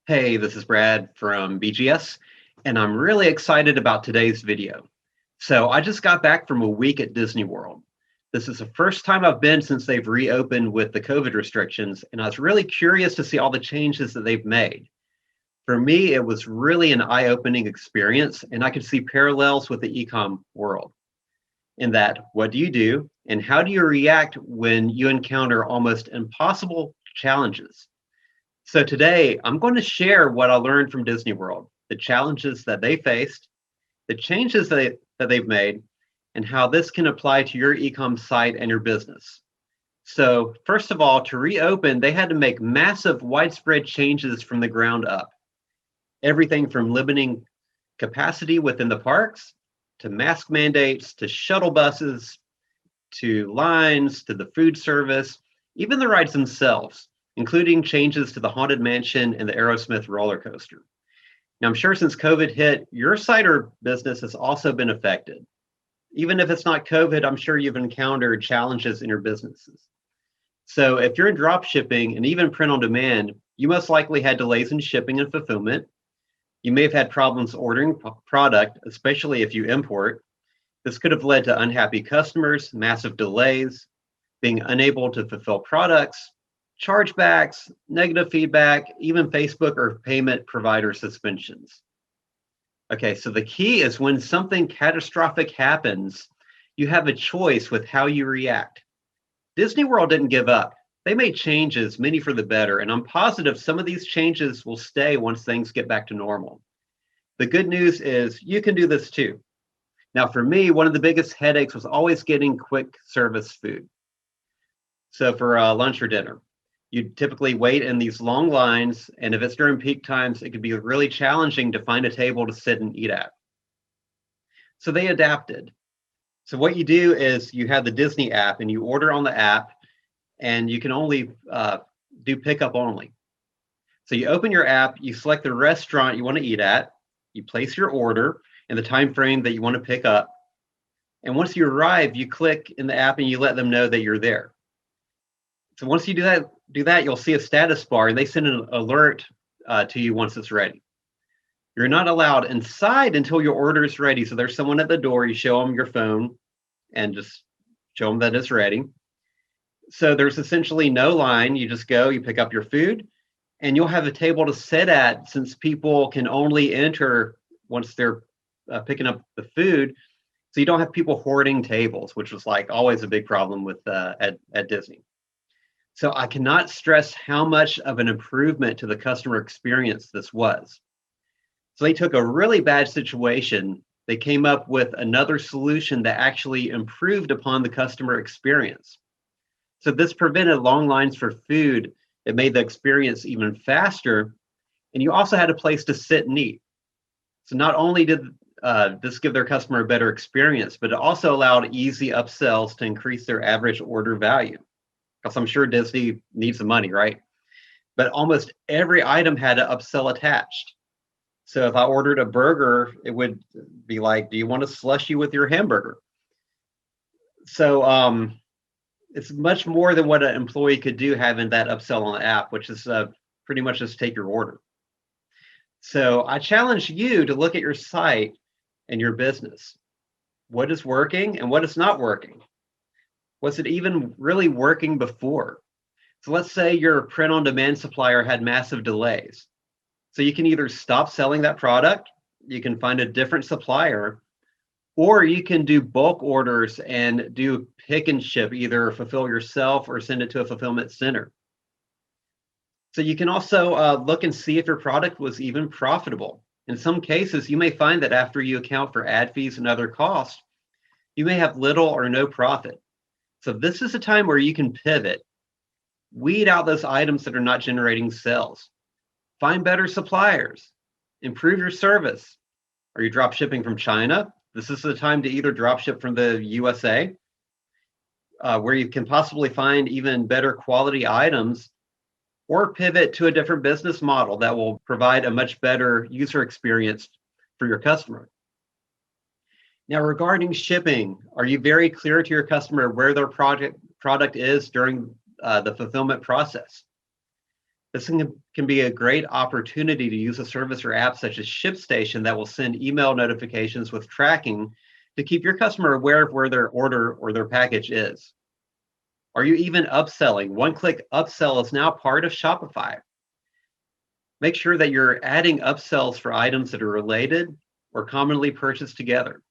Hey, this is Brad from BGS, and I'm really excited about today's video. So I just got back from a week at Disney World. This is the first time I've been since they've reopened with the COVID restrictions, and I was really curious to see all the changes that they've made. For me, it was really an eye-opening experience, and I could see parallels with the ecom world. In that, what do you do, and how do you react when you encounter almost impossible challenges? So today, I'm going to share what I learned from Disney World, the challenges that they faced, the changes that they've made, and how this can apply to your ecom site and your business. So first of all, to reopen, they had to make massive widespread changes from the ground up. Everything from limiting capacity within the parks, to mask mandates, to shuttle buses, to lines, to the food service, even the rides themselves, including changes to the Haunted Mansion and the Aerosmith roller coaster. Now, I'm sure since COVID hit, your site or business has also been affected. Even if it's not COVID, I'm sure you've encountered challenges in your businesses. So if you're in drop shipping and even print on demand, you most likely had delays in shipping and fulfillment. You may have had problems ordering product, especially if you import. This could have led to unhappy customers, massive delays, being unable to fulfill products, chargebacks, negative feedback, even Facebook or payment provider suspensions. Okay, so the key is when something catastrophic happens, you have a choice with how you react. Disney World didn't give up. They made changes, many for the better, and I'm positive some of these changes will stay once things get back to normal. The good news is you can do this too. Now, for me, one of the biggest headaches was always getting quick service food. So for lunch or dinner, you typically wait in these long lines, and if it's during peak times, it could be really challenging to find a table to sit and eat at. So they adapted. So what you do is you have the Disney app, and you order on the app, and you can only do pickup only. So you open your app, you select the restaurant you want to eat at, you place your order and the time frame that you want to pick up. And once you arrive, you click in the app and you let them know that you're there. So once you do that, you'll see a status bar and they send an alert to you once it's ready. You're not allowed inside until your order is ready. So there's someone at the door, you show them your phone and just show them that it's ready. So there's essentially no line. You just go, you pick up your food, and you'll have a table to sit at since people can only enter once they're picking up the food. So you don't have people hoarding tables, which was like always a big problem with at Disney. So I cannot stress how much of an improvement to the customer experience this was. So they took a really bad situation. They came up with another solution that actually improved upon the customer experience. So this prevented long lines for food. It made the experience even faster. And you also had a place to sit and eat. So not only did this give their customer a better experience, but it also allowed easy upsells to increase their average order value. Because I'm sure Disney needs the money, right? But almost every item had an upsell attached. So if I ordered a burger, it would be like, do you want a slushie with your hamburger? So it's much more than what an employee could do having that upsell on the app, which is pretty much just take your order. So I challenge you to look at your site and your business. What is working and what is not working? Was it even really working before? So let's say your print-on-demand supplier had massive delays. So you can either stop selling that product, you can find a different supplier, or you can do bulk orders and do pick and ship, either fulfill yourself or send it to a fulfillment center. So you can also look and see if your product was even profitable. In some cases, you may find that after you account for ad fees and other costs, you may have little or no profit. So this is a time where you can pivot, weed out those items that are not generating sales, find better suppliers, improve your service. Are you drop shipping from China? This is the time to either drop ship from the USA, where you can possibly find even better quality items, or pivot to a different business model that will provide a much better user experience for your customer. Now, regarding shipping, are you very clear to your customer where their product is during the fulfillment process? This can be a great opportunity to use a service or app such as ShipStation that will send email notifications with tracking to keep your customer aware of where their order or their package is. Are you even upselling? One-click upsell is now part of Shopify. Make sure that you're adding upsells for items that are related or commonly purchased together.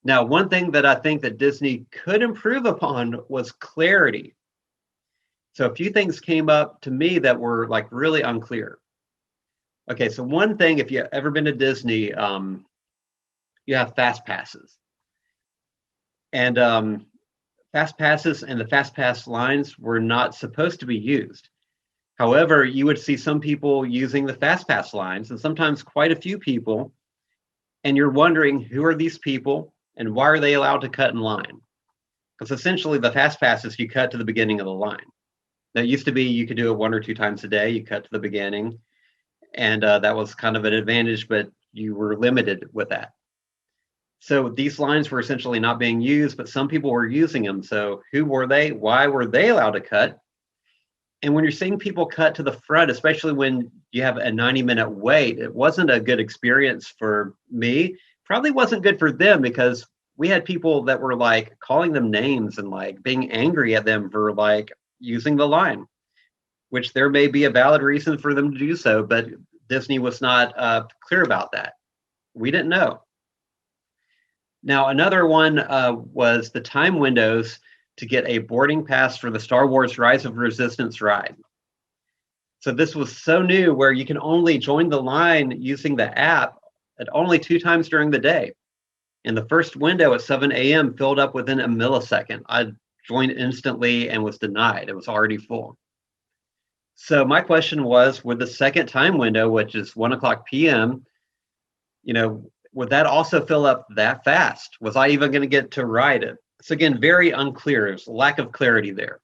Now, one thing that I think that Disney could improve upon was clarity. So a few things came up to me that were like really unclear. Okay, so one thing, if you've ever been to Disney, you have fast passes. And fast passes and the fast pass lines were not supposed to be used. However, you would see some people using the fast pass lines, and sometimes quite a few people, and you're wondering, who are these people and why are they allowed to cut in line? Because essentially the fast passes, you cut to the beginning of the line. That used to be you could do it 1 or 2 times a day, you cut to the beginning, and that was kind of an advantage, but you were limited with that. So these lines were essentially not being used, but some people were using them. So who were they? Why were they allowed to cut? And when you're seeing people cut to the front, especially when you have a 90-minute wait, it wasn't a good experience for me. Probably wasn't good for them, because we had people that were like calling them names and like being angry at them for like using the line, which there may be a valid reason for them to do so, but Disney was not clear about that. We didn't know. Now, another one was the time windows to get a boarding pass for the Star Wars Rise of Resistance ride. So this was so new, where you can only join the line using the app at only 2 times during the day. And the first window at 7 a.m. filled up within a millisecond. I joined instantly and was denied. It was already full. So my question was, with the second time window, which is 1 o'clock p.m., would that also fill up that fast? Was I even going to get to ride it? So again, very unclear. There's a lack of clarity there.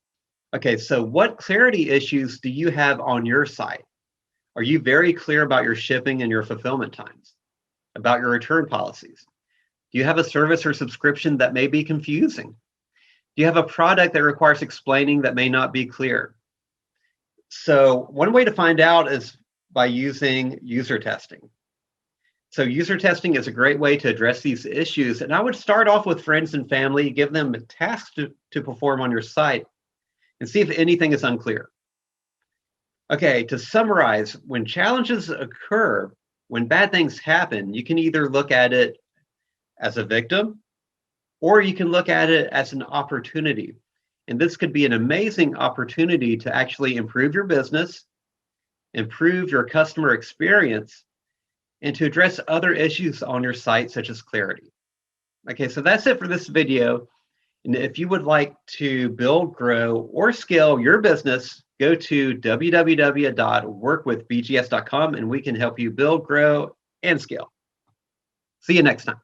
Okay, so what clarity issues do you have on your site? Are you very clear about your shipping and your fulfillment times? About your return policies? Do you have a service or subscription that may be confusing? Do you have a product that requires explaining that may not be clear? So one way to find out is by using user testing. So user testing is a great way to address these issues. And I would start off with friends and family, give them a task to perform on your site, and see if anything is unclear. Okay, to summarize, when challenges occur, when bad things happen, you can either look at it as a victim, or you can look at it as an opportunity. And this could be an amazing opportunity to actually improve your business, improve your customer experience, and to address other issues on your site, such as clarity. Okay, so that's it for this video. And if you would like to build, grow, or scale your business, go to www.workwithbgs.com and we can help you build, grow, and scale. See you next time.